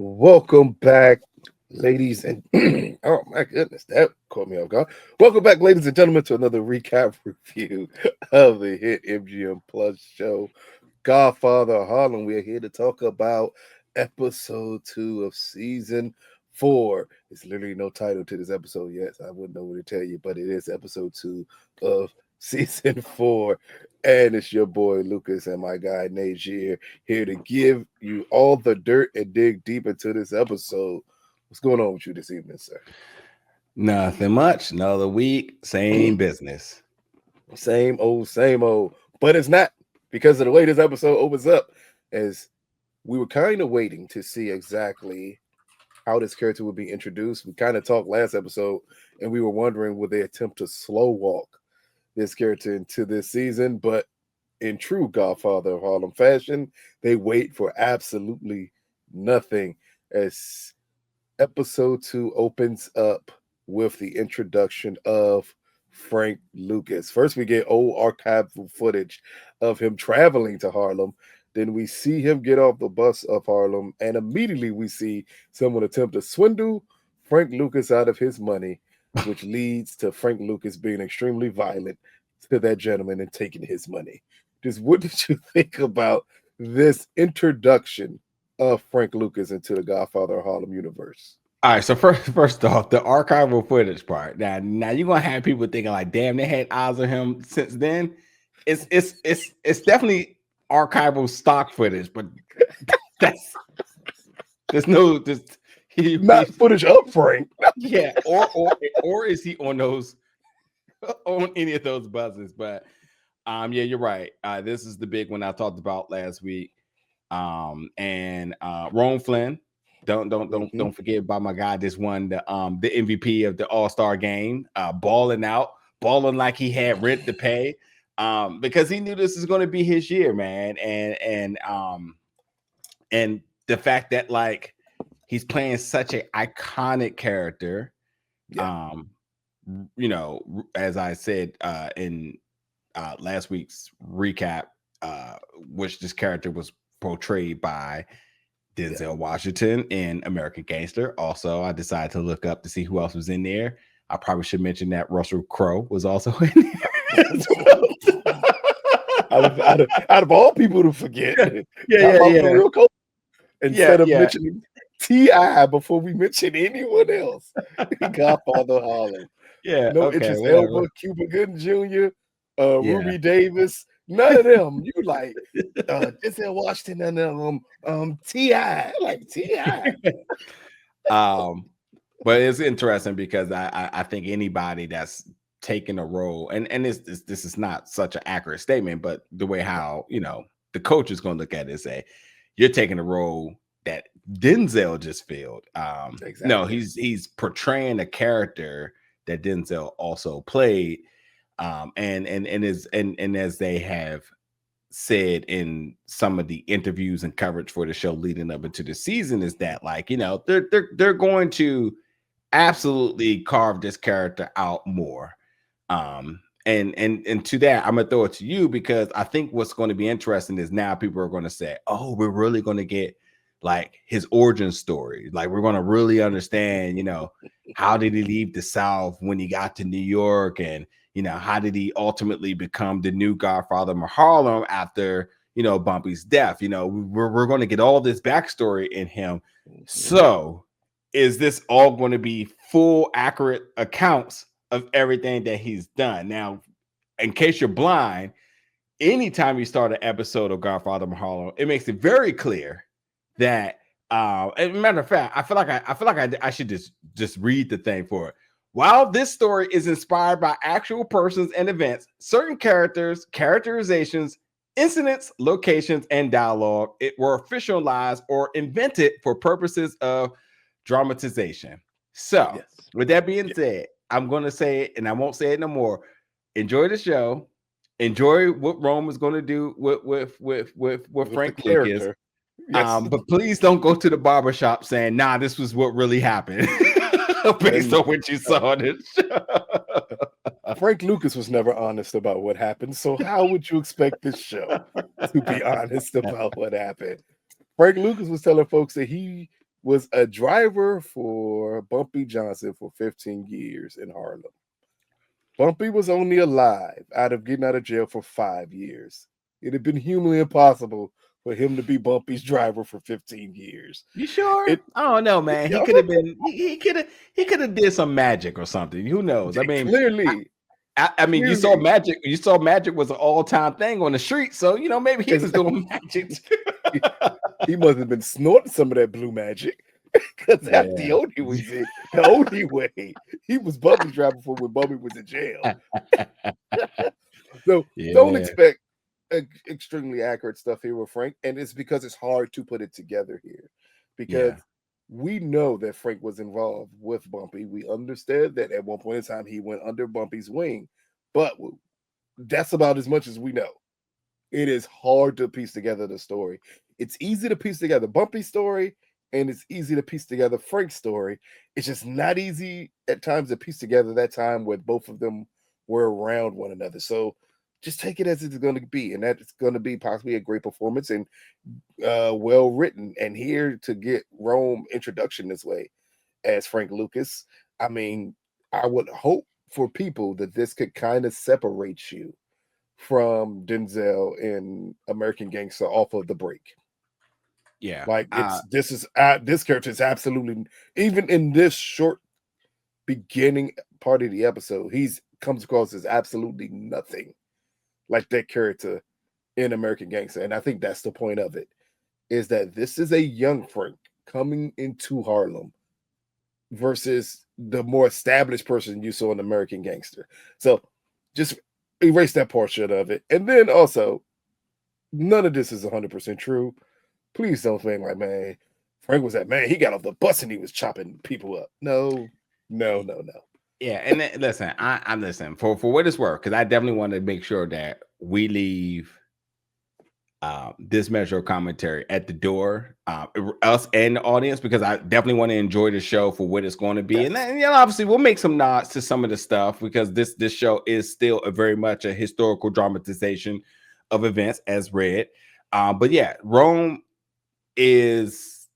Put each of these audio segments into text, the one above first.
Welcome back, ladies and oh my goodness, that caught me off guard. Welcome back, ladies and gentlemen, to another recap review of the hit MGM Plus show, Godfather of Harlem. We are here to talk about episode 2 of season 4. It's literally no title to this episode yet, so I wouldn't know what to tell you, but it is episode 2 of season 4. And it's your boy Lucas and my guy Najir here to give you all the dirt and dig deep into this episode. What's going on with you this evening, sir? Nothing much. Another week, same business. Same old, same old. But it's not, because of the way this episode opens up, as we were kind of waiting to see exactly how this character would be introduced. We kind of talked last episode, and we were wondering would they attempt to slow walk this character into this season, but in true Godfather of Harlem fashion, they wait for absolutely nothing as episode 2 opens up with the introduction of Frank Lucas. First, we get old archival footage of him traveling to Harlem. Then we see him get off the bus of Harlem, and immediately we see someone attempt to swindle Frank Lucas out of his money, which leads to Frank Lucas being extremely violent to that gentleman and taking his money. Just what did you think about this introduction of Frank Lucas into the Godfather of Harlem universe? All right, so first off, the archival footage part. Now you're gonna have people thinking like, "Damn, they had eyes on him since then." It's definitely archival stock footage, but that's there's no just not footage of Frank. Yeah, or is he on those on any of those buses? But yeah, you're right. This is the big one I talked about last week. And Ron Flynn. Don't forget about my guy. Just won the MVP of the All-Star game, balling like he had rent to pay, because he knew this is going to be his year, man. And the fact that like he's playing such an iconic character, you know, as I said in last week's recap, which this character was portrayed by Denzel Washington in American Gangster. Also, I decided to look up to see who else was in there. I probably should mention that Russell Crowe was also in there. out of all people to forget, real cool. Instead of mentioning T.I. before we mention anyone else, Godfather of Harlem. No interest Elba, Cuba Gooding Jr., Ruby Davis. None of them. You like Denzel Washington and T.I. Like T.I. But it's interesting because I think anybody that's taking a role, and this is not such an accurate statement, but the way how the coach is going to look at it and say, you're taking a role that Denzel just filled. Exactly. No, he's portraying a character that Denzel also played. And as they have said in some of the interviews and coverage for the show leading up into the season, is that like they're going to absolutely carve this character out more. And to that, I'm gonna throw it to you, because I think what's going to be interesting is now people are going to say, oh, we're really going to get like his origin story. Like we're going to really understand, how did he leave the South when he got to New York, and how did he ultimately become the new Godfather of Harlem after, Bumpy's death? We're going to get all this backstory in him. So is this all going to be full, accurate accounts of everything that he's done? Now, in case you're blind, anytime you start an episode of Godfather of Harlem, it makes it very clear that, as a matter of fact, I feel like I should just read the thing for it. While this story is inspired by actual persons and events, certain characters, characterizations, incidents, locations, and dialogue were fictionalized or invented for purposes of dramatization. So, with that being said, I'm going to say it, and I won't say it no more. Enjoy the show. Enjoy what Rome is going to do with Frank Lucas. Yes. But please don't go to the barbershop saying, nah, this was what really happened. Based on what you saw in it. Frank Lucas was never honest about what happened, so how would you expect this show to be honest about what happened? Frank Lucas was telling folks that he was a driver for Bumpy Johnson for 15 years in Harlem. Bumpy was only alive out of getting out of jail for 5 years. It had been humanly impossible for him to be Bumpy's driver for 15 years. You sure? It I don't know, man. He could have been. He could have did some magic or something. Who knows? I mean, clearly, I mean, you saw magic. You saw magic was an all-time thing on the street. So maybe he was doing magic too. He must have been snorting some of that blue magic. Because that's the only way. The only way he was Bumpy's driver for when Bumpy was in jail. So don't expect extremely accurate stuff here with Frank, and it's because it's hard to put it together here. Because we know that Frank was involved with Bumpy. We understand that at one point in time he went under Bumpy's wing, but that's about as much as we know. It is hard to piece together the story. It's easy to piece together Bumpy's story, and it's easy to piece together Frank's story. It's just not easy at times to piece together that time where both of them were around one another. So just take it as it's going to be, and that's going to be possibly a great performance and well written. And here to get Rome introduction this way as Frank Lucas, I mean, I would hope for people that this could kind of separate you from Denzel in American Gangster off of the break. Yeah, like this character is absolutely, even in this short beginning part of the episode, he's comes across as absolutely nothing like that character in American Gangster. And I think that's the point of it, is that this is a young Frank coming into Harlem versus the more established person you saw in American Gangster. So just erase that portion of it. And then also, none of this is 100% true. Please don't think like, man, Frank was that man. He got off the bus and he was chopping people up. No. Yeah, and then, listen, I'm listening for what it's worth, because I definitely want to make sure that we leave this measure of commentary at the door, us and the audience, because I definitely want to enjoy the show for what it's going to be. Yes. And then, obviously we'll make some nods to some of the stuff, because this show is still very much a historical dramatization of events as read. But yeah, Rome is,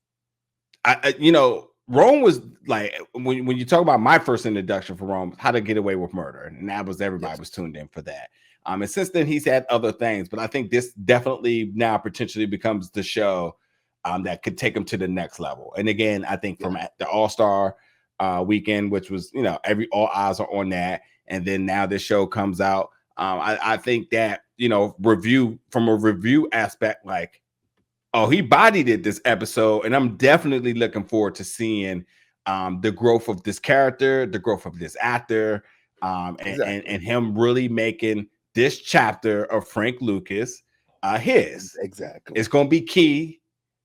Rome was like, when you talk about my first introduction for Rome, How to Get Away with Murder, and that was everybody was tuned in for that. And since then he's had other things, but I think this definitely now potentially becomes the show that could take him to the next level. And again, I think from the All-Star weekend, which was, all eyes are on that, and then now this show comes out. I think that, from a review aspect, like, oh, he bodied it this episode, and I'm definitely looking forward to seeing the growth of this character, the growth of this actor, and him really making this chapter of Frank Lucas his. Exactly. It's going to be key,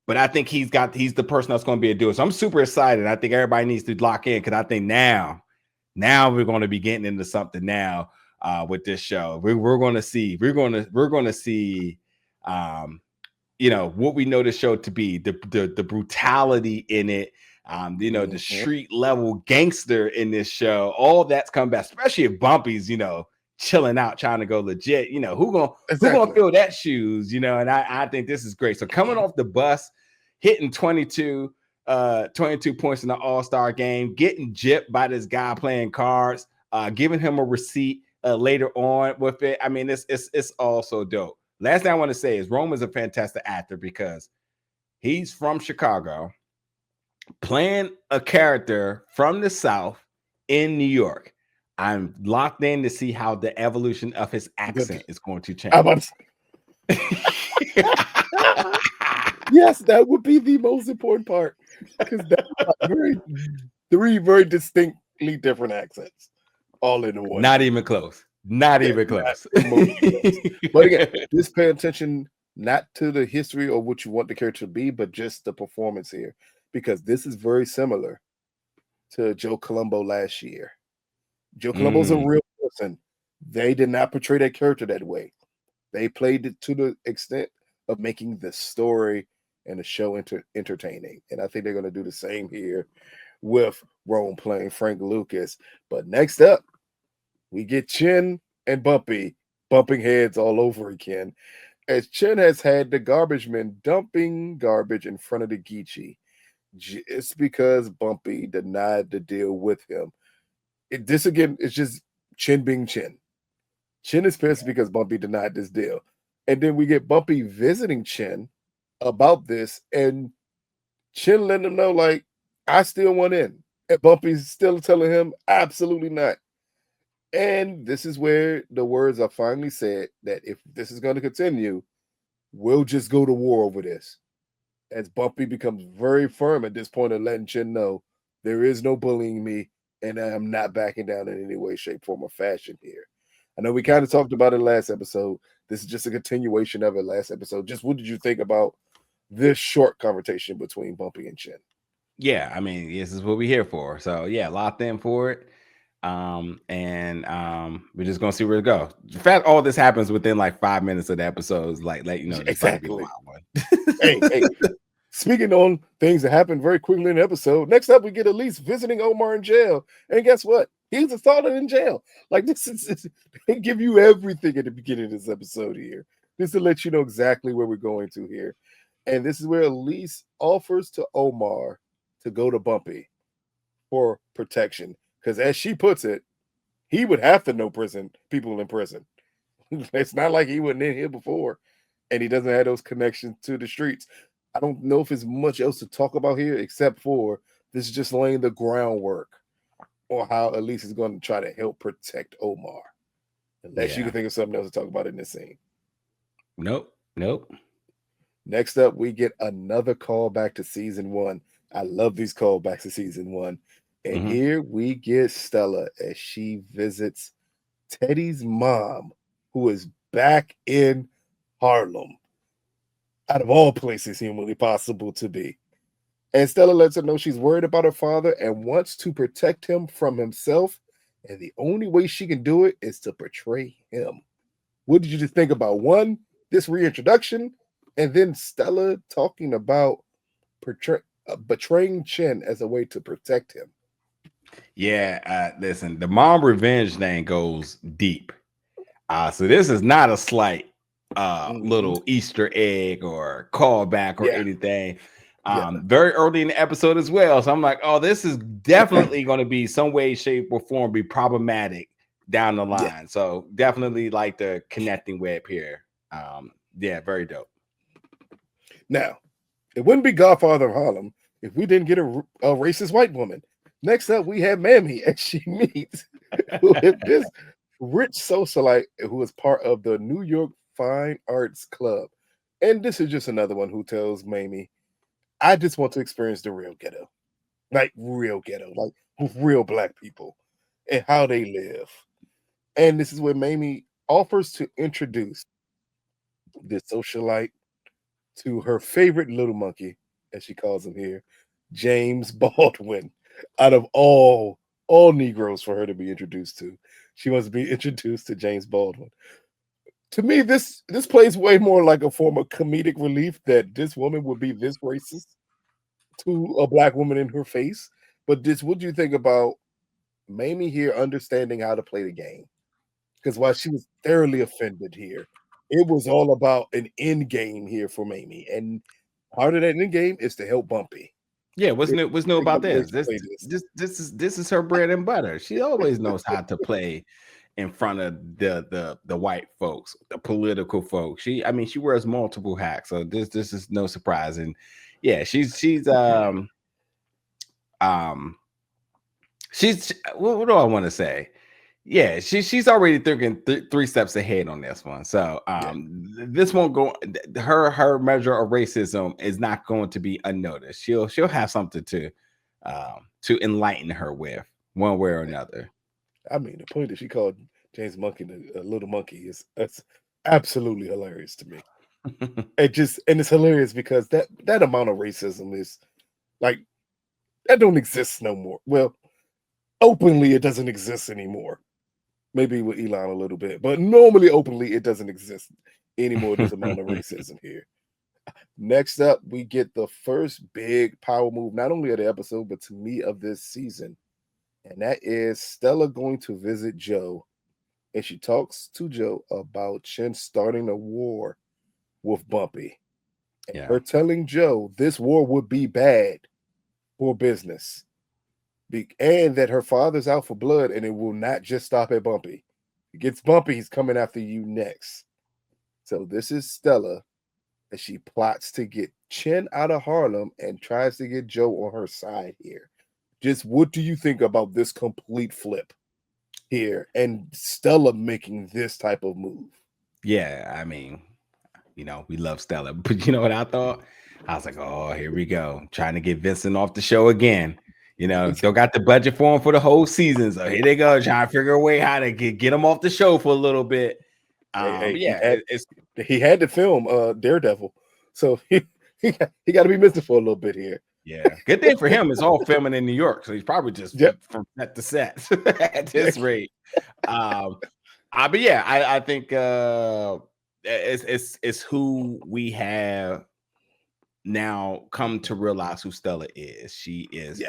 but I think he's the person that's going to be a doer. So I'm super excited. I think everybody needs to lock in, because I think now we're going to be getting into something now with this show. We're going to see what we know the show to be, the brutality in it, the street level gangster in this show. All that's come back, especially if Bumpy's, chilling out, trying to go legit. Who gonna fill that shoes? And I think this is great. So coming off the bus, hitting 22 points in the All-Star game, getting gypped by this guy playing cards, giving him a receipt later on with it. I mean, it's all so dope. Last thing I want to say is Rome is a fantastic actor, because he's from Chicago, playing a character from the South in New York. I'm locked in to see how the evolution of his accent is going to change. Yes, that would be the most important part, because that's three very distinctly different accents all in one. Not even close. Not even close. But again, just pay attention not to the history or what you want the character to be, but just the performance here, because this is very similar to Joe Colombo last year. Joe Colombo's a real person. They did not portray that character that way. They played it to the extent of making the story and the show entertaining. And I think they're going to do the same here with Rome playing Frank Lucas. But next up, we get Chin and Bumpy bumping heads all over again, as Chin has had the garbage men dumping garbage in front of the Geechee. just because Bumpy denied the deal with him. This again is just Chin being Chin. Chin is pissed because Bumpy denied this deal. And then we get Bumpy visiting Chin about this, and Chin letting him know, like, I still want in. And Bumpy's still telling him, absolutely not. And this is where the words are finally said that if this is going to continue, we'll just go to war over this. As Bumpy becomes very firm at this point of letting Chin know there is no bullying me, and I am not backing down in any way, shape, form, or fashion here. I know we kind of talked about it last episode. This is just a continuation of it last episode. Just what did you think about this short conversation between Bumpy and Chin? Yeah, I mean, this is what we're here for. So yeah, locked in for it. We're just gonna see where it goes. The fact all this happens within like 5 minutes of the episodes, like let you know this about to be a wild one. Hey, speaking on things that happen very quickly in the episode, next up we get Elise visiting Omar in jail. And guess what? He's assaulted in jail. Like they give you everything at the beginning of this episode here. Just to let you know exactly where we're going to here. And this is where Elise offers to Omar to go to Bumpy for protection. Because as she puts it, he would have to know people in prison. It's not like he wasn't in here before, and he doesn't have those connections to the streets. I don't know if there's much else to talk about here except for this is just laying the groundwork on how Elise is going to try to help protect Omar. Unless you can think of something else to talk about in this scene. Nope. Next up, we get another callback to season 1. I love these callbacks to season 1. And here we get Stella as she visits Teddy's mom, who is back in Harlem. Out of all places humanly possible to be. And Stella lets her know she's worried about her father and wants to protect him from himself. And the only way she can do it is to betray him. What did you just think about? One, this reintroduction, and then Stella talking about betraying Chin as a way to protect him. Yeah, listen, the mom revenge thing goes deep. So this is not a slight little Easter egg or callback or anything. Very early in the episode as well. So I'm like, oh, this is definitely going to be some way, shape, or form be problematic down the line. So definitely like the connecting web here. Very dope. Now, it wouldn't be Godfather of Harlem if we didn't get a racist white woman. Next up, we have Mamie, and she meets this rich socialite who is part of the New York Fine Arts Club. And this is just another one who tells Mamie, I just want to experience the real ghetto. Like real ghetto, like with real black people and how they live. And this is where Mamie offers to introduce this socialite to her favorite little monkey, as she calls him here, James Baldwin. Out of all Negroes for her to be introduced to, she wants to be introduced to James Baldwin. To me, this plays way more like a form of comedic relief that this woman would be this racist to a black woman in her face. But what do you think about Mamie here understanding how to play the game? Because while she was thoroughly offended here, it was all about an end game here for Mamie. And part of that end game is to help Bumpy. Yeah, what's new about this? This is her bread and butter. She always knows how to play in front of the white folks, the political folks. She wears multiple hats, so this is no surprise. And yeah, she's what do I want to say? Yeah, she's already thinking 3 steps ahead on this one. So this won't go. Her measure of racism is not going to be unnoticed. She'll have something to enlighten her with one way or another. I mean, the point that she called James Monkey a little monkey that's absolutely hilarious to me. And it's hilarious because that amount of racism is like that don't exist no more. Well, openly it doesn't exist anymore. Maybe with Elon a little bit, but normally openly it doesn't exist anymore. This amount of racism here. Next up, we get the first big power move, not only of the episode, but to me of this season. And that is Stella going to visit Joe. And she talks to Joe about Chin starting a war with Bumpy. And her telling Joe this war would be bad for business. And that her father's out for blood, and it will not just stop at Bumpy. It gets Bumpy, he's coming after you next. So this is Stella as she plots to get Chin out of Harlem and tries to get Joe on her side here. Just what do you think about this complete flip here and Stella making this type of move? Yeah, I mean, we love Stella, but you know what I thought? I was like, oh, here we go. Trying to get Vincent off the show again. Still got the budget for him for the whole season. So here they go, trying to figure a way how to get him off the show for a little bit. He had to film Daredevil. So he got to be missing for a little bit here. Yeah. Good thing for him, it's all filming in New York. So he's probably just from set to set at this rate. But yeah, I think it's who we have now come to realize who Stella is. She is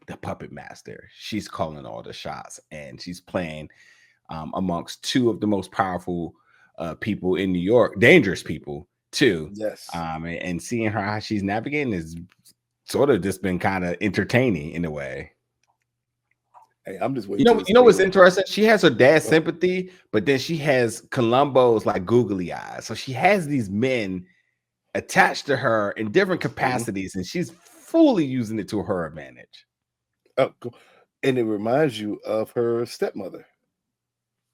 the puppet master. She's calling all the shots, and she's playing amongst two of the most powerful people in New York, dangerous people too. Yes. And seeing her how she's navigating is sort of just been kind of entertaining in a way. Hey, I'm just waiting. You know what's interesting? She has her dad's sympathy, but then she has Columbo's like googly eyes. So she has these men attached to her in different capacities, and she's fully using it to her advantage. Oh, cool. And it reminds you of her stepmother.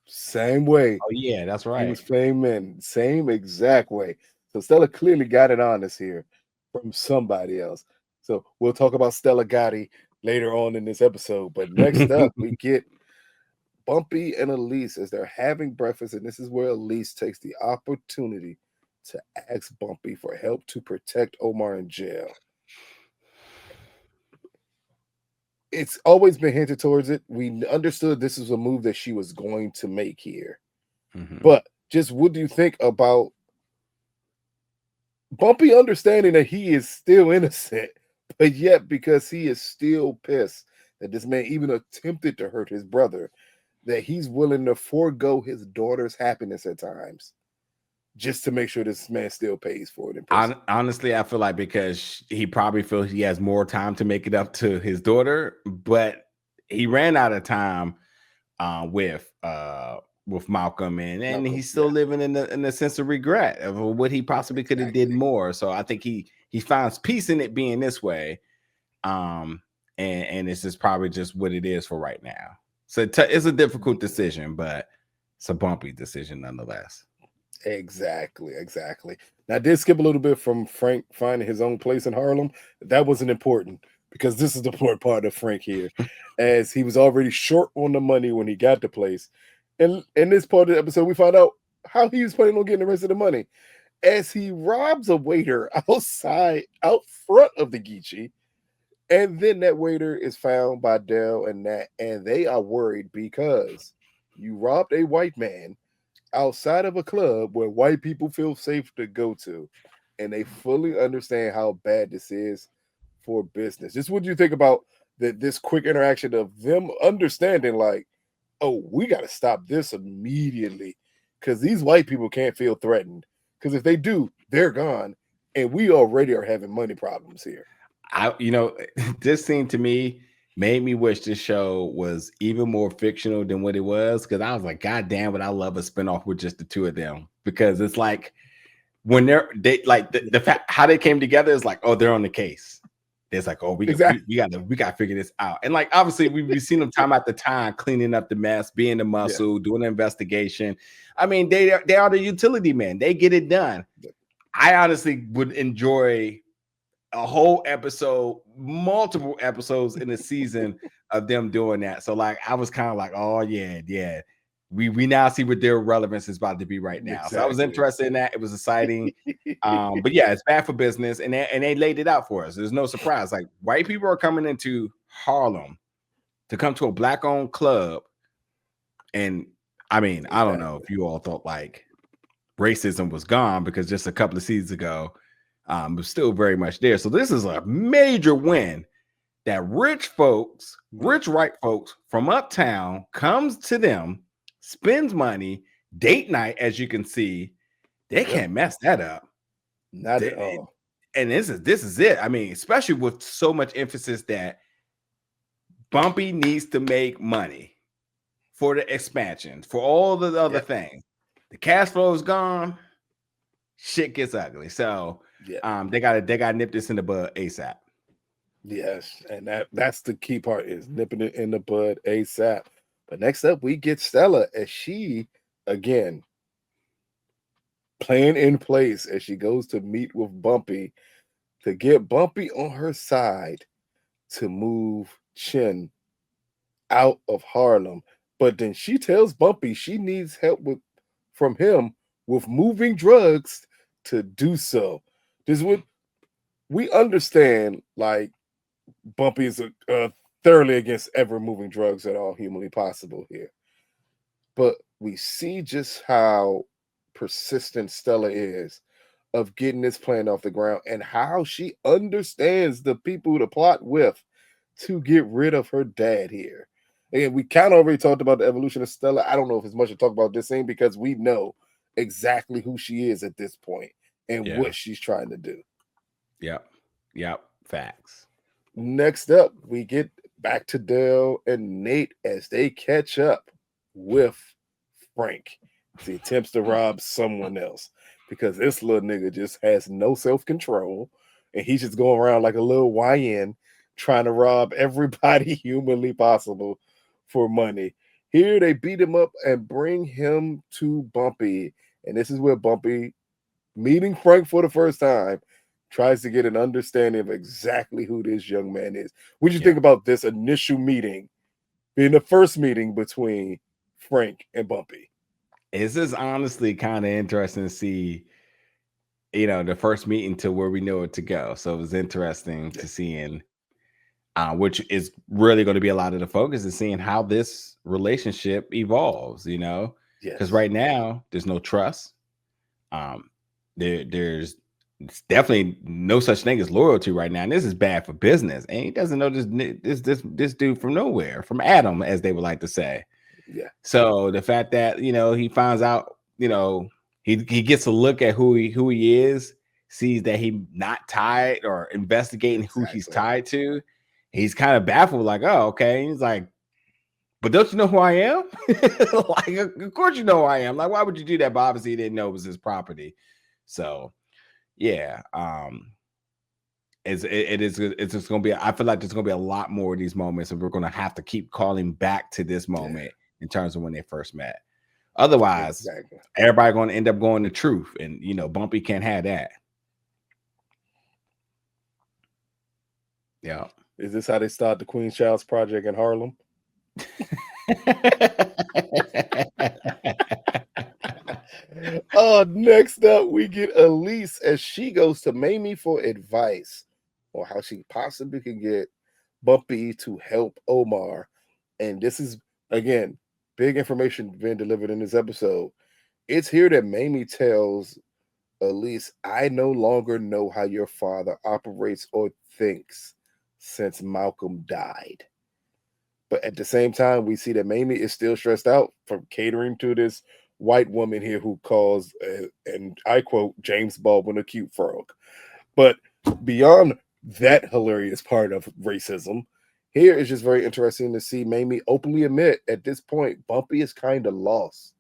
Same way. Oh, yeah, that's right. He was playing men, same exact way. So Stella clearly got it on us here from somebody else. So we'll talk about Stella Gotti later on in this episode. But next up, we get Bumpy and Elise as they're having breakfast. And this is where Elise takes the opportunity to ask Bumpy for help to protect Omar in jail. It's always been hinted towards it. We understood this was a move that she was going to make here. But just what do you think about Bumpy understanding that he is still innocent, but yet because he is still pissed that this man even attempted to hurt his brother, that he's willing to forego his daughter's happiness at times just to make sure this man still pays for it. Honestly, I feel like because he probably feels he has more time to make it up to his daughter, but he ran out of time with Malcolm, and he's still living in the sense of regret of what he possibly could have did more. So I think he finds peace in it being this way, and this is probably just what it is for right now. So it's a difficult decision, but it's a bumpy decision nonetheless. Exactly. Now, I did skip a little bit from Frank finding his own place in Harlem. That wasn't important because this is the important part of Frank here, as he was already short on the money when he got the place. And in this part of the episode, we find out how he was planning on getting the rest of the money as he robs a waiter out front of the Geechee. And then that waiter is found by Dell and Nat, and they are worried because you robbed a white man outside of a club where white people feel safe to go to, and they fully understand how bad this is for business. Just what do you think about this quick interaction of them understanding, like, oh, we got to stop this immediately because these white people can't feel threatened, because if they do, they're gone, and we already are having money problems here. This scene to me made me wish this show was even more fictional than what it was, because I was like, God damn it, I love a spinoff with just the two of them, because it's like when they like the fact how they came together is like, oh, they're on the case. It's like, oh, we gotta figure this out. And like obviously we've seen them time after time cleaning up the mess, being the muscle, doing the investigation. I mean, they are the utility men. They get it done. I honestly would enjoy a whole episode, multiple episodes in a season of them doing that. So like I was kind of like, oh yeah. We now see what their relevance is about to be right now. Exactly. So I was interested in that. It was exciting. But yeah, it's bad for business. And they laid it out for us. There's no surprise. Like white people are coming into Harlem to come to a black-owned club. And I mean, I don't know if you all thought like racism was gone, because just a couple of seasons ago, it was still very much there. So this is a major win that rich white folks from uptown comes to them, spends money, date night, as you can see. They can't mess that up. Not at all. and this is it. I mean, especially with so much emphasis that Bumpy needs to make money for the expansion, for all the other things. The cash flow is gone. Shit gets ugly. So they gotta nip this in the bud ASAP. Yes, and that's the key part, is nipping it in the bud ASAP. But next up, we get Stella, as she again playing in place as she goes to meet with Bumpy to get Bumpy on her side to move Chin out of Harlem. But then she tells Bumpy she needs help from him with moving drugs to do so. This would we understand, like, Bumpy is thoroughly against ever moving drugs at all humanly possible here. But we see just how persistent Stella is of getting this plan off the ground, and how she understands the people to plot with to get rid of her dad here. And we kind of already talked about the evolution of Stella. I don't know if it's much to talk about this scene, because we know exactly who she is at this point and what she's trying to do. Yep. Facts. Next up, we get back to Dale and Nate as they catch up with Frank. He attempts to rob someone else, because this little nigga just has no self-control, and he's just going around like a little YN trying to rob everybody humanly possible for money. Here they beat him up and bring him to Bumpy, and this is where Bumpy, meeting Frank for the first time, tries to get an understanding of exactly who this young man is. What do you think about this initial meeting being the first meeting between Frank and Bumpy? This is honestly kind of interesting to see, the first meeting to where we know it to go. So it was interesting to seeing, which is really going to be a lot of the focus, is seeing how this relationship evolves, because right now there's no trust. There's definitely no such thing as loyalty right now, and this is bad for business. And he doesn't know this dude from nowhere, from Adam, as they would like to say. So the fact that he finds out, he gets a look at who he is, sees that he not tied or investigating who he's tied to. He's kind of baffled, like, oh, okay. He's like, but don't you know who I am? Like, of course you know who I am. Like, why would you do that? But obviously he didn't know it was his property. So yeah, it's just gonna be. I feel like there's gonna be a lot more of these moments, and we're gonna have to keep calling back to this moment in terms of when they first met. Otherwise, everybody gonna end up going to truth, and Bumpy can't have that. Yeah. Is this how they start the Queen Child's Project in Harlem? Next up, we get Elise as she goes to Mamie for advice on how she possibly can get Bumpy to help Omar. And this is, again, big information being delivered in this episode. It's here that Mamie tells Elise, I no longer know how your father operates or thinks since Malcolm died. But at the same time, we see that Mamie is still stressed out from catering to this white woman here who calls, and I quote, James Baldwin a cute frog. But beyond that hilarious part of racism, here is just very interesting to see Mamie openly admit at this point Bumpy is kind of lost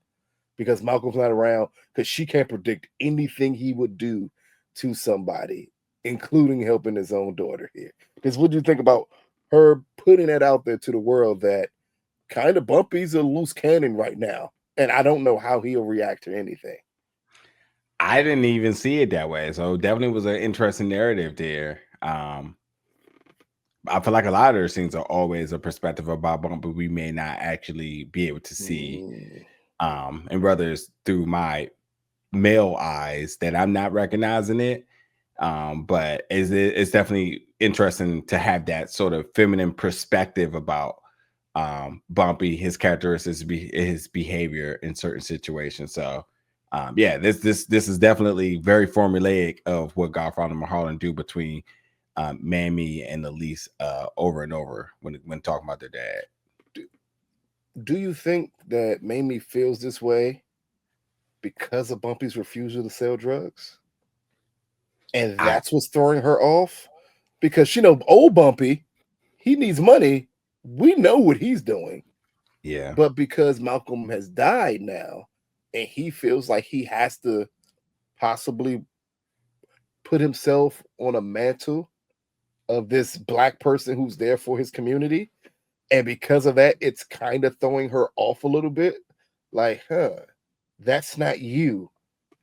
because Malcolm's not around, because she can't predict anything he would do to somebody, including helping his own daughter here. Because what do you think about her putting that out there to the world that kind of Bumpy's a loose cannon right now, and I don't know how he'll react to anything? I didn't even see it that way, so definitely was an interesting narrative there. I feel like a lot of those things are always a perspective about Bumpy we may not actually be able to see, and whether it's through my male eyes that I'm not recognizing it. But it's definitely interesting to have that sort of feminine perspective about Bumpy, his characteristics, his behavior in certain situations. So this is definitely very formulaic of what Godfather of Harlem do between Mamie and Elise over and over when talking about their dad. Do you think that Mamie feels this way because of Bumpy's refusal to sell drugs? And that's what's throwing her off because old Bumpy, he needs money. We know what he's doing. Yeah. But because Malcolm has died now, and he feels like he has to possibly put himself on a mantle of this black person who's there for his community. And because of that, it's kind of throwing her off a little bit. Like, that's not you.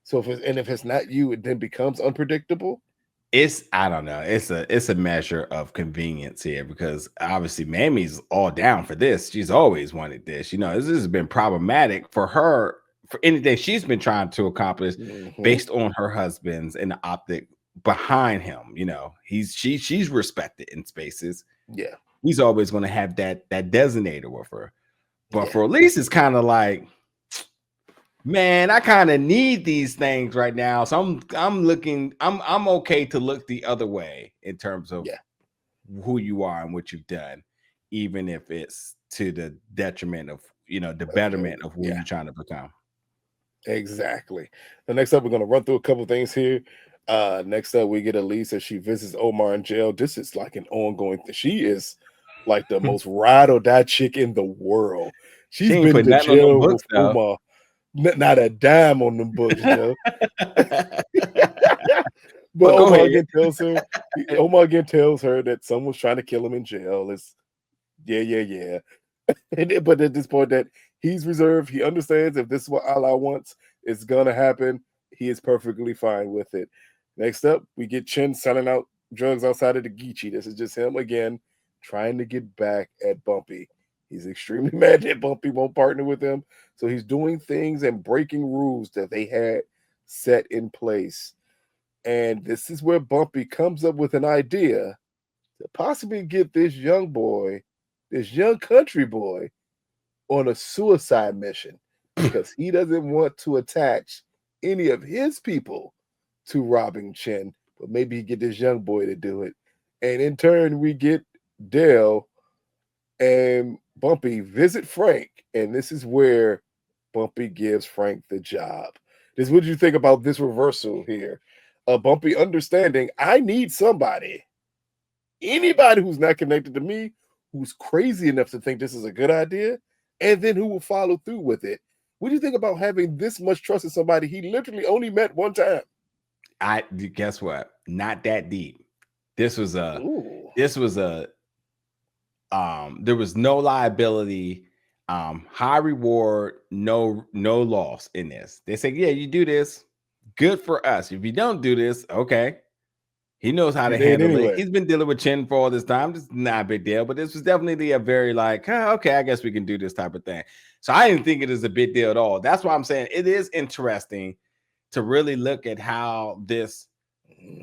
So if it's not you, it then becomes unpredictable. I don't know. It's a measure of convenience here because obviously Mamie's all down for this. She's always wanted this. This has been problematic for her for anything she's been trying to accomplish based on her husband's and the optic behind him. She's respected in spaces. Yeah. He's always going to have that designator with her. But for Elise, it's kind of like, man, I kind of need these things right now. So I'm okay to look the other way in terms of who you are and what you've done, even if it's to the detriment of, the betterment of who you're trying to become. Exactly. The next up, we're going to run through a couple things here. Next up, we get Elise as she visits Omar in jail. This is like an ongoing thing. She is like the most ride or die chick in the world. She's been to jail with Omar. Not a dime on them books, Joe. But Omar again tells her that someone's trying to kill him in jail. It's yeah. But at this point that he's reserved, he understands if this is what Allah wants, it's gonna happen. He is perfectly fine with it. Next up, we get Chin selling out drugs outside of the Geechee. This is just him again trying to get back at Bumpy. He's extremely mad that Bumpy won't partner with him. So he's doing things and breaking rules that they had set in place. And this is where Bumpy comes up with an idea to possibly get this young country boy, on a suicide mission because he doesn't want to attach any of his people to robbing Chin, but maybe he get this young boy to do it. And in turn, we get Dale and Bumpy visit Frank, and this is where Bumpy gives Frank the job. What do you think about this reversal here? Bumpy understanding, I need somebody, anybody who's not connected to me, who's crazy enough to think this is a good idea, and then who will follow through with it. What do you think about having this much trust in somebody he literally only met one time? Guess what? Not that deep. There was no liability, high reward, no loss in this. They say, yeah, you do this, good for us. If you don't do this, okay. He knows how to handle it. He's been dealing with Chin for all this time. It's not a big deal, but this was definitely a very okay, I guess we can do this type of thing. So I didn't think it is a big deal at all. That's why I'm saying it is interesting to really look at how this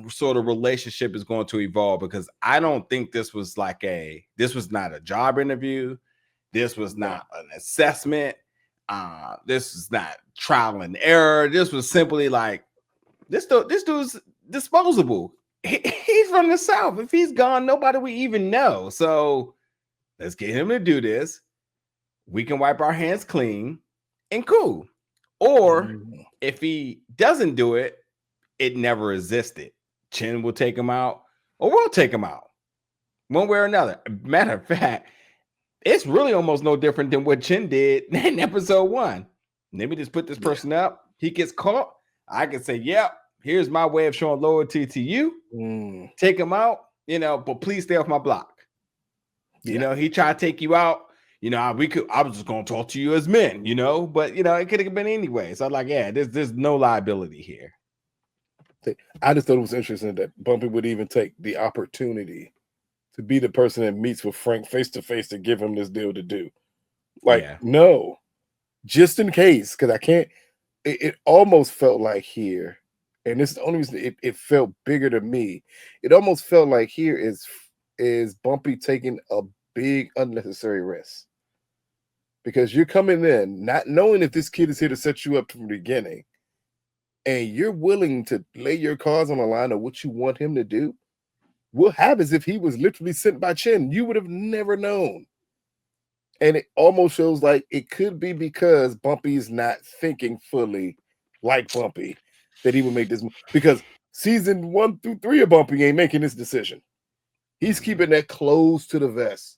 sort of relationship is going to evolve, because I don't think this was not a job interview. This was not an assessment. This is not trial and error. This was simply like, this dude's disposable. He's from the South. If he's gone, nobody will even know. So let's get him to do this. We can wipe our hands clean and cool. Or if he doesn't do it, it never existed. Chin will take him out, or we'll take him out, one way or another. Matter of fact, it's really almost no different than what Chin did in episode 1. Let me just put this person up. He gets caught. I can say, yep. Here's my way of showing loyalty to you. Take him out, but please stay off my block. He tried to take you out. I was just going to talk to you as men, but it could have been anyway. So I'm like, yeah, there's no liability here. I just thought it was interesting that Bumpy would even take the opportunity to be the person that meets with Frank face to face to give him this deal to do. No, just in case, because I can't. It almost felt like here. And this is the only reason it felt bigger to me. It almost felt like here is Bumpy taking a big unnecessary risk. Because you're coming in not knowing if this kid is here to set you up from the beginning. And you're willing to lay your cards on the line of what you want him to do. What happens if he was literally sent by Chin? You would have never known. And it almost shows like it could be because Bumpy's not thinking fully like Bumpy that he would make this move. Because season 1 through 3 of Bumpy ain't making this decision. He's keeping that close to the vest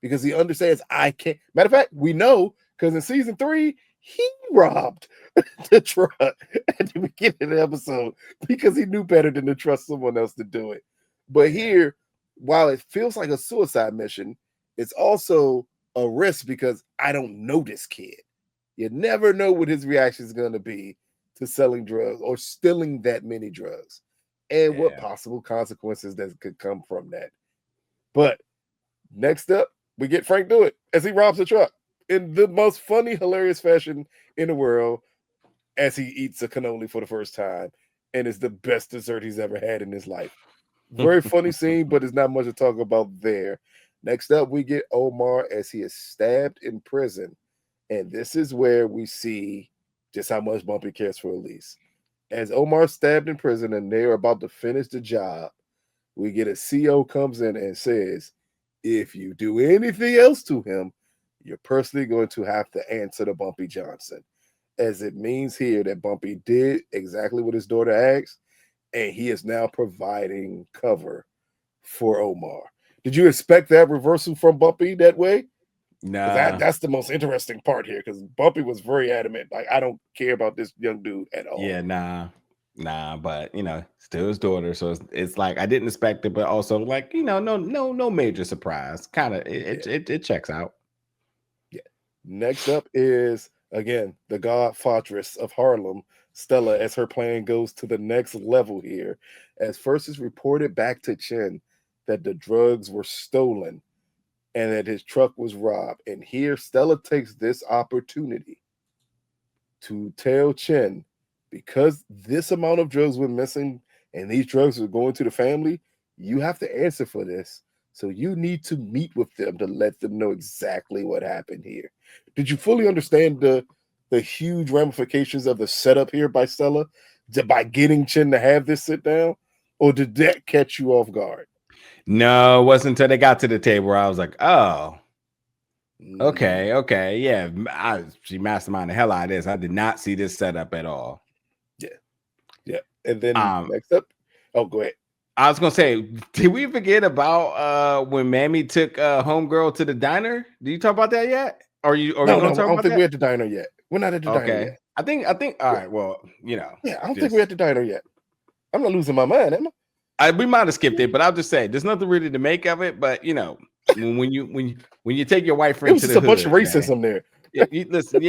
because he understands I can't. Matter of fact, we know because in season 3, he robbed the truck at the beginning of the episode because he knew better than to trust someone else to do it. But here, while it feels like a suicide mission, it's also a risk because I don't know this kid. You never know what his reaction is going to be to selling drugs or stealing that many drugs and what possible consequences that could come from that. But next up, we get Frank do it as he robs the truck in the most funny, hilarious fashion in the world as he eats a cannoli for the first time. And it's the best dessert he's ever had in his life. Very funny scene, but there's not much to talk about there. Next up, we get Omar as he is stabbed in prison. And this is where we see just how much Bumpy cares for Elise. As Omar's stabbed in prison and they're about to finish the job, we get a CO comes in and says, if you do anything else to him, you're personally going to have to answer to Bumpy Johnson. As it means here that Bumpy did exactly what his daughter asked, and he is now providing cover for Omar. Did you expect that reversal from Bumpy that way? No. That's the most interesting part here because Bumpy was very adamant. Like, I don't care about this young dude at all. Yeah, nah, but still his daughter. So it's like I didn't expect it, but also like, no major surprise. Kind of it checks out. Yeah. Next up is again the Godfather of Harlem, Stella, as her plan goes to the next level here. As first is reported back to Chen that the drugs were stolen and that his truck was robbed. And here Stella takes this opportunity to tell Chen, because this amount of drugs were missing and these drugs were going to the family, you have to answer for this. So you need to meet with them to let them know exactly what happened here. Did you fully understand the huge ramifications of the setup here by Stella by getting Chen to have this sit down? Or did that catch you off guard? No, it wasn't until they got to the table where I was like, oh, okay. Yeah, she masterminded the hell out of this. I did not see this setup at all. Yeah. And then next up, go ahead. I was gonna say, did we forget about when Mamie took homegirl to the diner? Did you talk about that yet? No, I don't think we're at the diner yet. We're not at the diner yet. I think. All right. Well, Yeah, I don't think we're at the diner yet. I'm not losing my mind, am I? We might have skipped it, but I'll just say there's nothing really to make of it. But when you take your white friend to the hood, a bunch of racism there. Listen,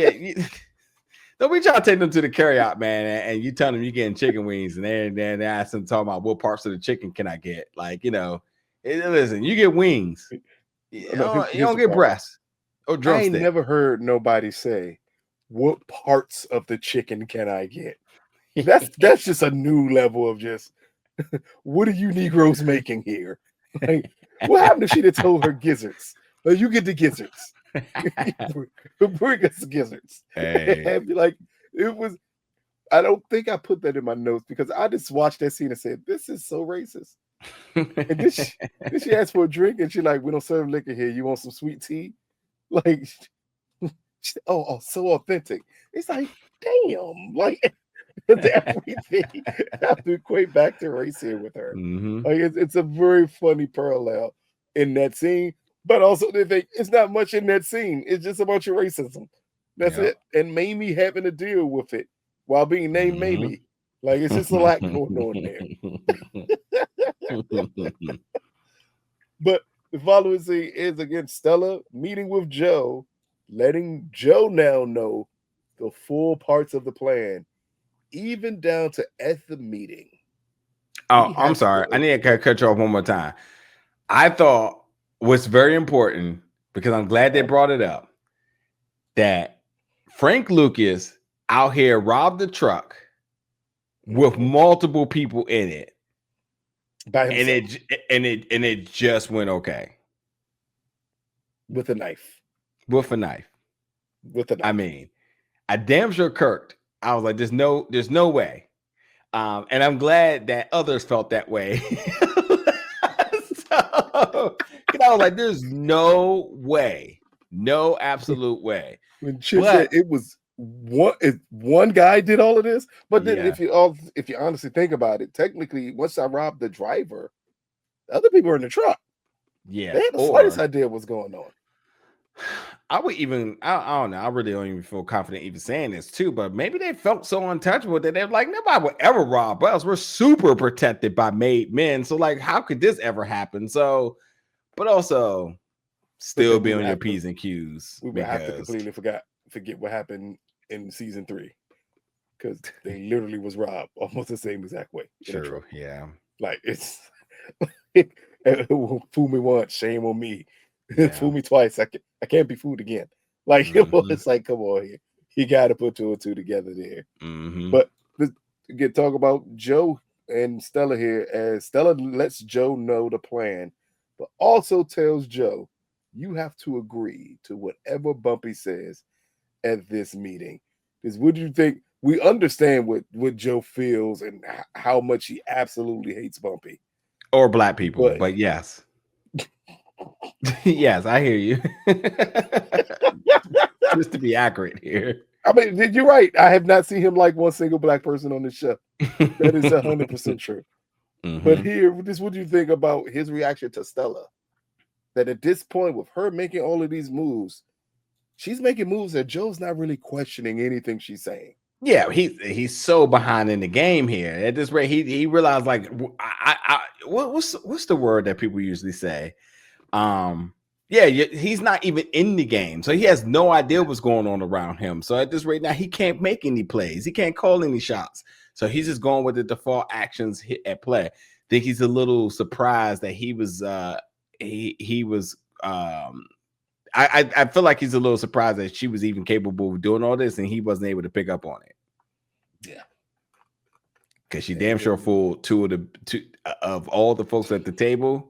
don't be trying to take them to the carryout, man, and you tell them you're getting chicken wings, and then they ask them talking about what parts of the chicken can I get? Like, listen, you get wings, you don't get breasts or drumstick. I ain't never heard nobody say, "What parts of the chicken can I get?" That's just a new level of just. What are you Negroes making here? Like, what happened if she'd have told her gizzards? Well, you get the gizzards. Bring us the gizzards. Hey. And be like, it was. I don't think I put that in my notes because I just watched that scene and said, "This is so racist." And then she asked for a drink and she like, "We don't serve liquor here. You want some sweet tea?" Like, so authentic. It's like, damn, like. Everything I have to equate back to race here with her. Mm-hmm. Like it's a very funny parallel in that scene, but also they think it's not much in that scene. It's just a bunch of racism. That's it. And Mamie having to deal with it while being named Mamie. Like it's just a lot going on there. But the following scene is again Stella meeting with Joe, letting Joe now know the full parts of the plan. Even down to at the meeting. Oh, I'm sorry. I need to cut you off one more time. I thought what's very important, because I'm glad they brought it up, that Frank Lucas out here robbed the truck with multiple people in it. By himself. And it just went okay. With a knife. I mean, I damn sure kirked. I was like, there's no way. And I'm glad that others felt that way. So, I was like, there's no way. No absolute way. When Chip said it was one guy did all of this. But then Yeah. if you honestly think about it, technically, once I robbed the driver, the other people were in the truck. Yeah. They had the slightest Or idea what's going on. I would even, I don't know. I really don't even feel confident even saying this too, but maybe they felt so untouchable that they're like, nobody would ever rob us. We're super protected by made men. So, like, how could this ever happen? So, but also But still then be on your P's and Q's we would have to because completely forget what happened in season 3, because they literally was robbed almost the same exact way. true. Yeah. Like, it's fool me once, shame on me. Yeah. Fool me twice, I can't be fooled again. Like, it's like, come on here. You got to put 2 and 2 together there. But let's talk about Joe and Stella here, as Stella lets Joe know the plan, but also tells Joe, you have to agree to whatever Bumpy says at this meeting. Because what do you think? We understand what Joe feels and how much he absolutely hates Bumpy. Or black people, but yes. Yes, I hear you. Just to be accurate here. I mean, you're right. I have not seen him like one single black person on the show. That is 100% true. But here, what do you think about his reaction to Stella? That at this point, with her making all of these moves, she's making moves that Joe's not really questioning anything she's saying. Yeah, he's so behind in the game here. At this rate, he realized, like, what's the word that people usually say? Yeah, he's not even in the game, so he has no idea what's going on around him. So at this rate now, he can't make any plays, he can't call any shots. So he's just going with the default actions at play. I think he's a little surprised that he was I feel like he's a little surprised that she was even capable of doing all this and he wasn't able to pick up on it. Yeah, because she damn sure fooled two of all the folks at the table.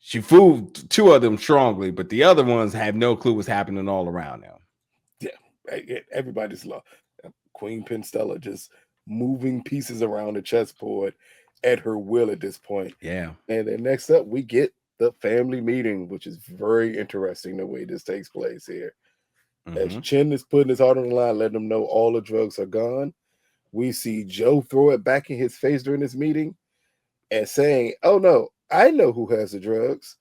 She fooled 2 of them strongly, but the other ones have no clue what's happening all around them. Yeah, everybody's lost. Queen Pen Stella just moving pieces around the chessboard at her will at this point. Yeah. And then next up, we get the family meeting, which is very interesting the way this takes place here. As Chin is putting his heart on the line, letting them know all the drugs are gone, we see Joe throw it back in his face during this meeting and saying, oh no, I know who has the drugs.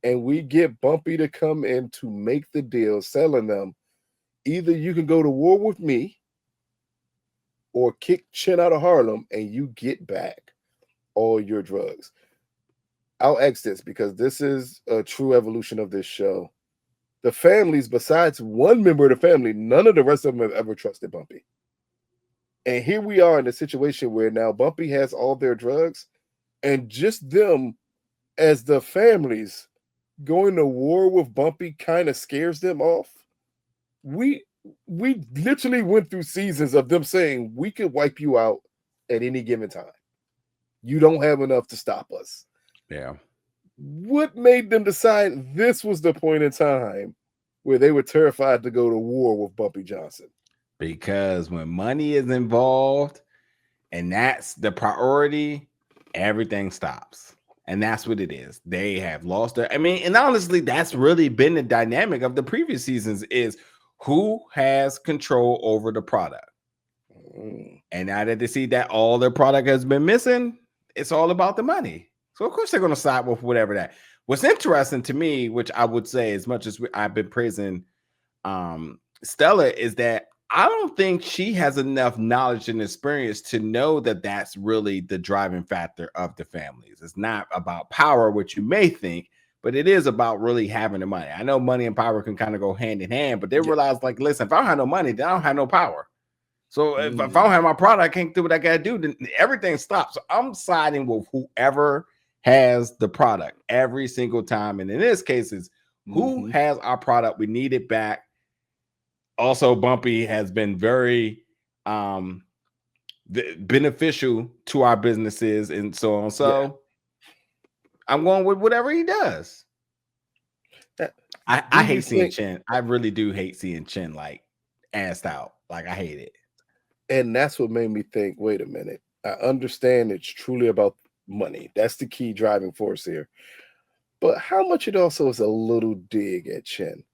And we get Bumpy to come in to make the deal, selling them, either you can go to war with me or kick Chin out of Harlem and you get back all your drugs. I'll X this because this is a true evolution of this show. The families, besides one member of the family, none of the rest of them have ever trusted Bumpy. And here we are in a situation where now Bumpy has all their drugs, and just them as the families going to war with Bumpy kind of scares them off. We literally went through seasons of them saying we could wipe you out at any given time. You don't have enough to stop us. Yeah. What made them decide this was the point in time where they were terrified to go to war with Bumpy Johnson? Because when money is involved and that's the priority, everything stops. And that's what it is. They have lost their, I mean, and honestly, that's really been the dynamic of the previous seasons is who has control over the product. And now that they see that all their product has been missing, it's all about the money. So of course they're going to side with whatever that. What's interesting to me, which I would say, as much as I've been praising Stella, is that I don't think she has enough knowledge and experience to know that that's really the driving factor of the families. It's not about power, which you may think, but it is about really having the money. I know money and power can kind of go hand in hand, but they realize, like, listen, if I don't have no money, then I don't have no power. So if I don't have my product, I can't do what I got to do, then everything stops. So I'm siding with whoever has the product every single time. And in this case, it's who has our product. We need it back. Also, Bumpy has been very beneficial to our businesses and so on. So I'm going with whatever he does. I hate seeing Chin. I really do hate seeing Chin like assed out. Like, I hate it. And that's what made me think, wait a minute. I understand it's truly about money. That's the key driving force here. But how much it also is a little dig at Chin.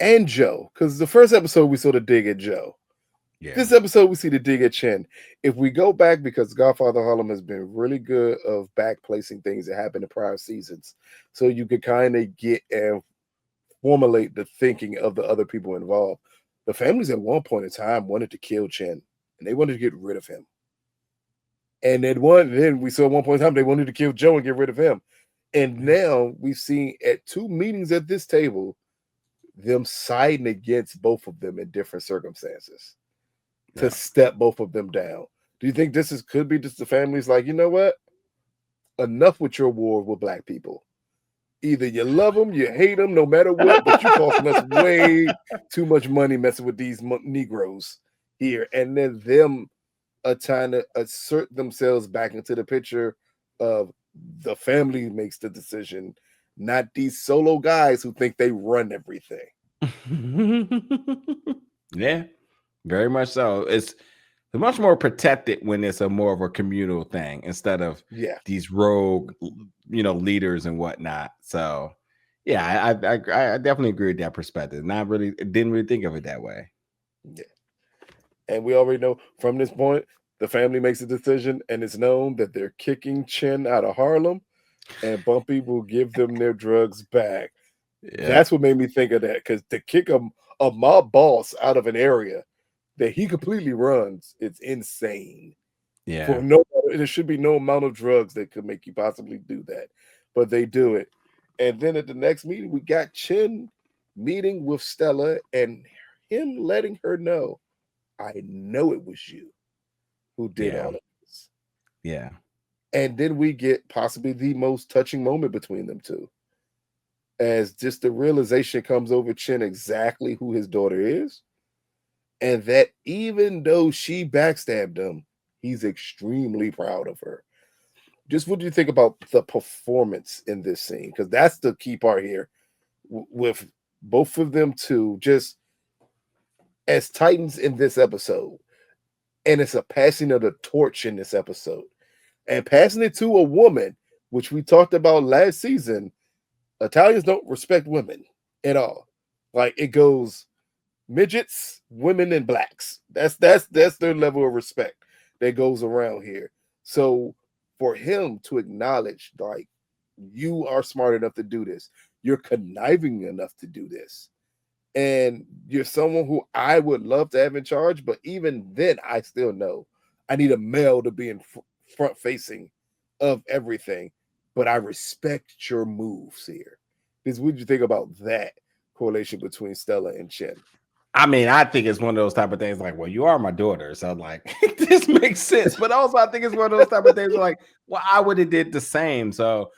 and Joe, because the first episode we saw the dig at Joe. Yeah. This episode we see the dig at Chin. If we go back, because Godfather of Harlem has been really good of back placing things that happened in prior seasons, so you could kind of get and formulate the thinking of the other people involved. The families at one point in time wanted to kill Chin, and they wanted to get rid of him. And then we saw at one point in time they wanted to kill Joe and get rid of him. And now we've seen at 2 meetings at this table them siding against both of them in different circumstances to step both of them down. Do you think could be just the families like, you know what? Enough with your war with black people. Either you love them, you hate them, no matter what, but you're costing us way too much money messing with these Negroes here. And then them trying to assert themselves back into the picture of the family makes the decision, not these solo guys who think they run everything. Yeah, very much so. It's much more protected when it's a more of a communal thing instead of these rogue, leaders and whatnot. So, yeah, I definitely agree with that perspective. Didn't really think of it that way. Yeah, and we already know from this point, the family makes a decision, and it's known that they're kicking Chin out of Harlem, and Bumpy will give them their drugs back. Yeah. That's what made me think of that, because to kick a mob boss out of an area that he completely runs, it's insane. Yeah. There should be no amount of drugs that could make you possibly do that, but they do it. And then at the next meeting, we got Chin meeting with Stella and him letting her know, I know it was you who did all of this. Yeah. And then we get possibly the most touching moment between them two, as just the realization comes over Chin exactly who his daughter is, and that even though she backstabbed him, he's extremely proud of her. Just what do you think about the performance in this scene? Because that's the key part here with both of them two, just as Titans in this episode. And it's a passing of the torch in this episode. And passing it to a woman, which we talked about last season. Italians don't respect women at all. Like, it goes midgets, women, and blacks. That's their level of respect that goes around here. So for him to acknowledge, like, you are smart enough to do this, you're conniving enough to do this, and you're someone who I would love to have in charge, but even then, I still know I need a male to be in front facing of everything. But I respect your moves here. Because what do you think about that correlation between Stella and Chin? I mean, I think it's one of those type of things like, well, you are my daughter. So like, this makes sense. But also I think it's one of those type of things like, well, I would have did the same. So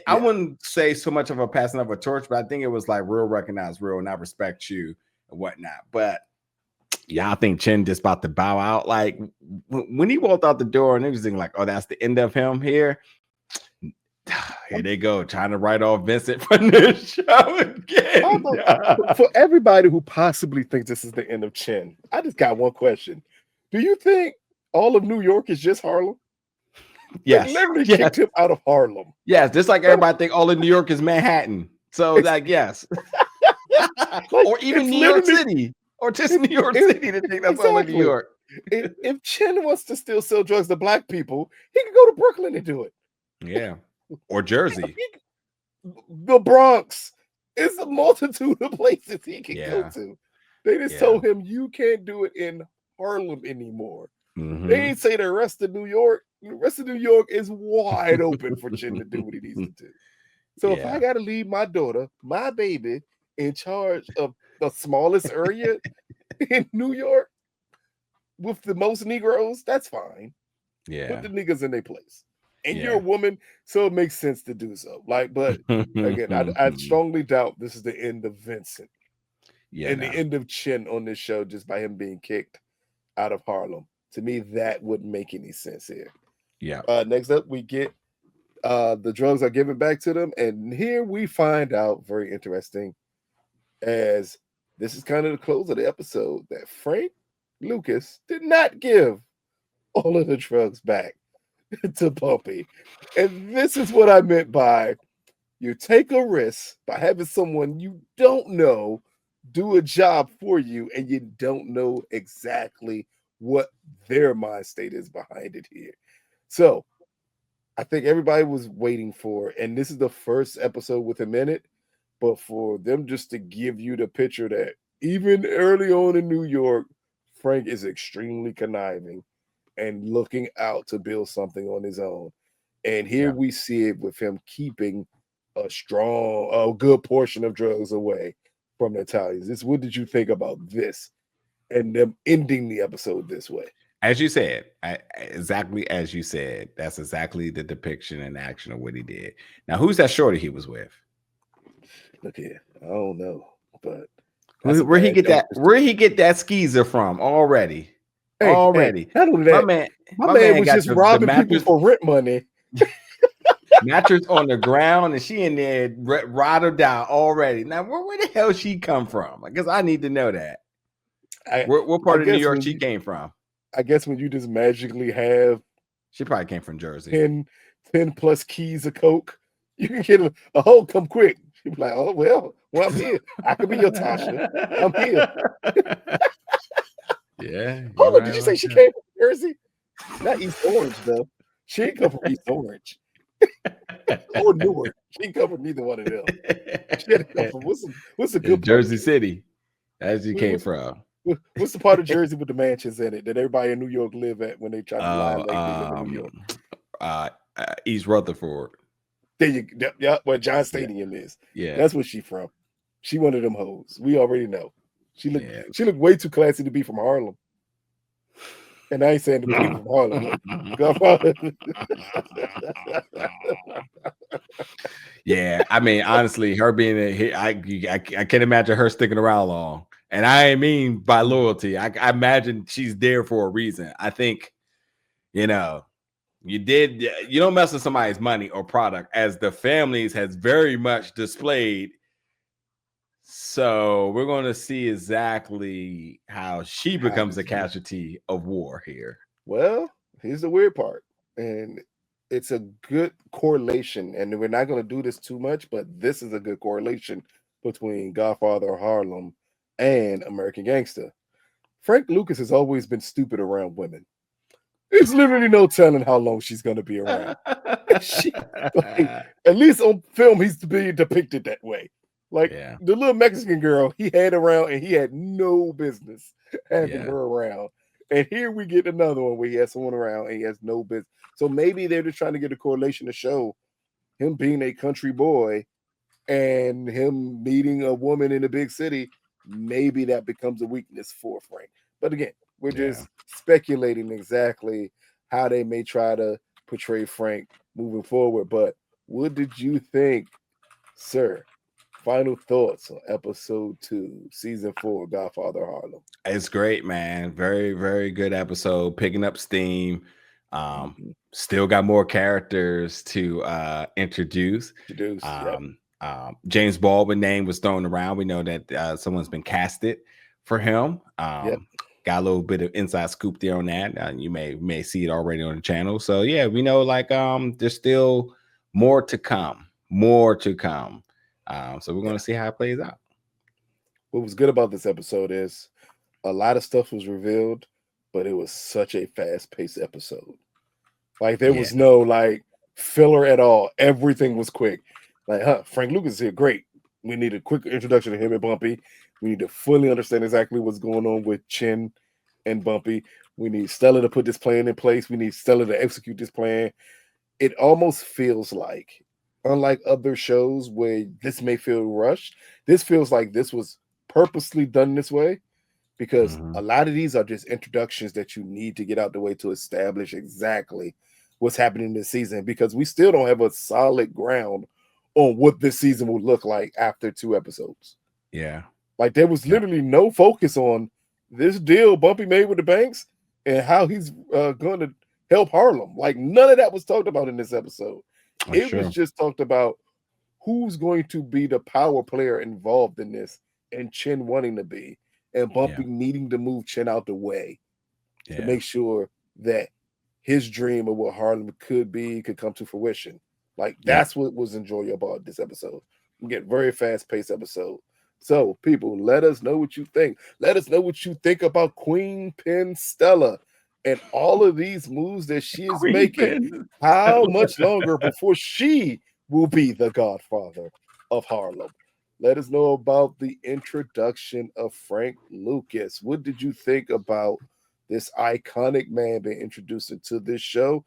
I wouldn't say so much of a passing of a torch, but I think it was like real recognize real and I respect you and whatnot. But yeah, I think Chin just about to bow out. Like when he walked out the door and he was thinking like, oh, that's the end of him here. Here they go, trying to write off Vincent from this show again. For everybody who possibly thinks this is the end of Chin, I just got one question. Do you think all of New York is just Harlem? Yes. They literally kicked him out of Harlem. Yes, just like everybody think all of New York is Manhattan. So like, yes. Or even New York City. Or just New York City to think that's all of New York. If Chin wants to still sell drugs to black people, he can go to Brooklyn and do it. Yeah. Or Jersey. The Bronx. It's a multitude of places he can go to. They just told him you can't do it in Harlem anymore. Mm-hmm. They didn't say the rest of New York. The rest of New York is wide open for Chin to do what he needs to do. So if I got to leave my daughter, my baby, in charge of the smallest area in New York with the most Negroes, that's fine. Yeah. Put the niggas in their place. And you're a woman, so it makes sense to do so. Like, but again, I strongly doubt this is the end of Vincent. The end of Chin on this show just by him being kicked out of Harlem. To me, that wouldn't make any sense here. Yeah. Next up, we get the drugs are given back to them. And here we find out, very interesting, as this is kind of the close of the episode, that Frank Lucas did not give all of the drugs back to Bumpy. And this is what I meant by you take a risk by having someone you don't know do a job for you, and you don't know exactly what their mind state is behind it here. So I think everybody was waiting for, and this is the first episode with him in it, but for them just to give you the picture that even early on in New York, Frank is extremely conniving and looking out to build something on his own. And here Yeah. we see it with him keeping a good portion of drugs away from the Italians. What did you think about this and them ending the episode this way? As you said, exactly as you said, that's exactly the depiction and action of what he did. Now, who's that shorty he was with? Look here, I don't know, but Where he get that? Where he get that skeezer from already? Hey, not only My that, man, my man was got just the robbing people mattress, for rent money. mattress on the ground, and she in there ride or die already. Now, where the hell she come from? I guess I need to know that. What part of New York she came from? I guess when you just magically have, she probably came from Jersey. 10 plus keys of coke, you can get a hoe come quick. She'd be like, oh, well, I'm here. I could be your Tasha. I'm here. Yeah. Hold on, did you say she came from Jersey? Not East Orange, though. She ain't come from East Orange. Or Newark. She ain't come from neither one of them. She had to come from what's a good Jersey City. As you came from. What's the part of Jersey with the mansions in it that everybody in New York live at when they try to lie like they live in New York? East Rutherford. There you go. Yeah, where John Stadium is. Yeah, that's where she from. She one of them hoes. We already know. She looked way too classy to be from Harlem. And I ain't saying to be from Harlem. Godfather. Yeah, I mean, honestly, her being I can't imagine her sticking around long. And I mean by loyalty. I imagine she's there for a reason. I think, you don't mess with somebody's money or product, as the families has very much displayed. So we're going to see exactly how she becomes a casualty of war here. Well, here's the weird part. And it's a good correlation. And we're not going to do this too much, but this is a good correlation between Godfather of Harlem and American Gangster. Frank Lucas has always been stupid around women. There's literally no telling how long she's going to be around. At least on film, he's being depicted that way. The little Mexican girl he had around, and he had no business having her around. And here we get another one where he has someone around and he has no business. So maybe they're just trying to get a correlation to show him being a country boy and him meeting a woman in a big city. Maybe that becomes a weakness for Frank. But again, we're just speculating exactly how they may try to portray Frank moving forward. But what did you think, sir? Final thoughts on episode 2, season 4, Godfather of Harlem. It's great, man. Very, very good episode. Picking up steam. Still got more characters to introduce. James Baldwin name was thrown around. We know that someone's been casted for him. Got a little bit of inside scoop there on that. You may see it already on the channel. So yeah, we know there's still more to come. So we're going to see how it plays out. What was good about this episode is a lot of stuff was revealed, but it was such a fast-paced episode. There was no filler at all. Everything was quick. Frank Lucas is here. Great. We need a quick introduction to him and Bumpy. We need to fully understand exactly what's going on with Chin and Bumpy. We need Stella to put this plan in place. We need Stella to execute this plan. It almost feels like, unlike other shows where this may feel rushed, this feels like this was purposely done this way, because a lot of these are just introductions that you need to get out the way to establish exactly what's happening this season, because we still don't have a solid ground on what this season will look like after 2 episodes. Yeah. There was literally no focus on this deal Bumpy made with the banks and how he's going to help Harlem. None of that was talked about in this episode. It was just talked about who's going to be the power player involved in this, and Chin wanting to be, and Bumpy needing to move Chin out the way to make sure that his dream of what Harlem could come to fruition. That's what was enjoyable about this episode. We get very fast-paced episode. So, people, let us know what you think. Let us know what you think about Queen Pen Stella and all of these moves that she is Queen making. Pen. How much longer before she will be the Godfather of Harlem? Let us know about the introduction of Frank Lucas. What did you think about this iconic man being introduced into this show?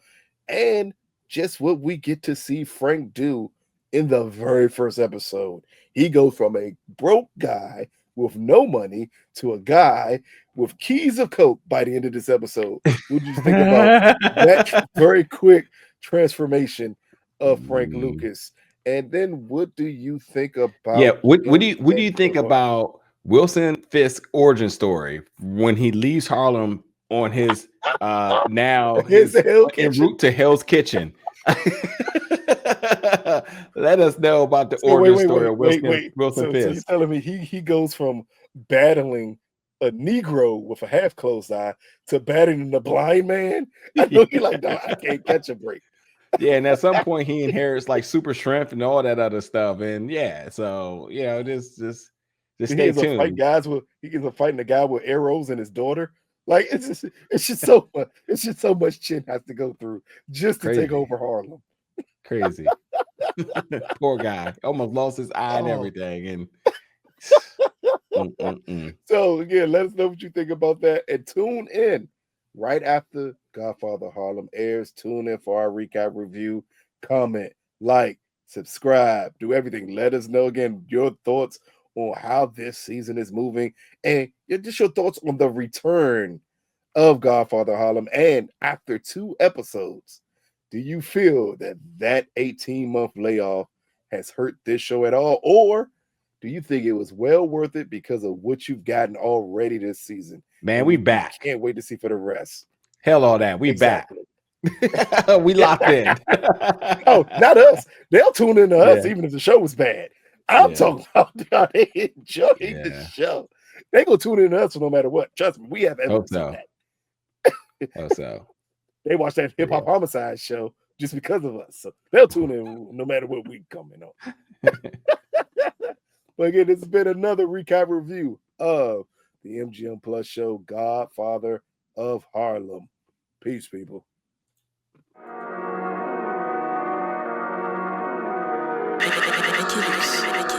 And just what we get to see Frank do in the very first episode. He goes from a broke guy with no money to a guy with keys of coke by the end of this episode. What did you think about that very quick transformation of Frank Mm. Lucas? And then what do you think Yeah, about what do him you and think Leroy? about Wilson Fisk's origin story when he leaves Harlem on his now Against the his Hell en Kitchen? route to Hell's Kitchen? Let us know about the So origin story of Wilson So you're Fisk. telling me he goes from battling a Negro with a half closed eye to battling the blind man? I know he like, no, I can't catch a break. Yeah, and at some point he inherits like super strength and all that other stuff. And yeah, so just He stay ends up fighting tuned. guys with he ends up fighting a guy with arrows and his daughter. Like it's just so much Chin has to go through just to take Crazy, over Harlem. crazy. Poor guy. Almost lost his eye and Oh. everything. And So again, let us know what you think about that and tune in right after Godfather Harlem airs. Tune in for our recap review. Comment, like, subscribe, do everything. Let us know again your thoughts on how this season is moving and just your thoughts on the return of Godfather Harlem. And after 2 episodes, do you feel that 18-month layoff has hurt this show at all? Or do you think it was well worth it because of what you've gotten already this season? Man, And we you back. can't wait to see for the rest. Hell all that. We back. Exactly. We locked in. Oh, not us. They'll tune in to us Yeah. even if the show was bad. I'm Yeah. talking about how they enjoying the Yeah. show. They gonna tune in to us no matter what. Trust me, we have Hope evidence of so. that. Hope so. They watch that hip hop Yeah. homicide show just because of us. So they'll tune in no matter what we coming on. But again, this has been another recap review of the MGM Plus show, Godfather of Harlem. Peace, people. I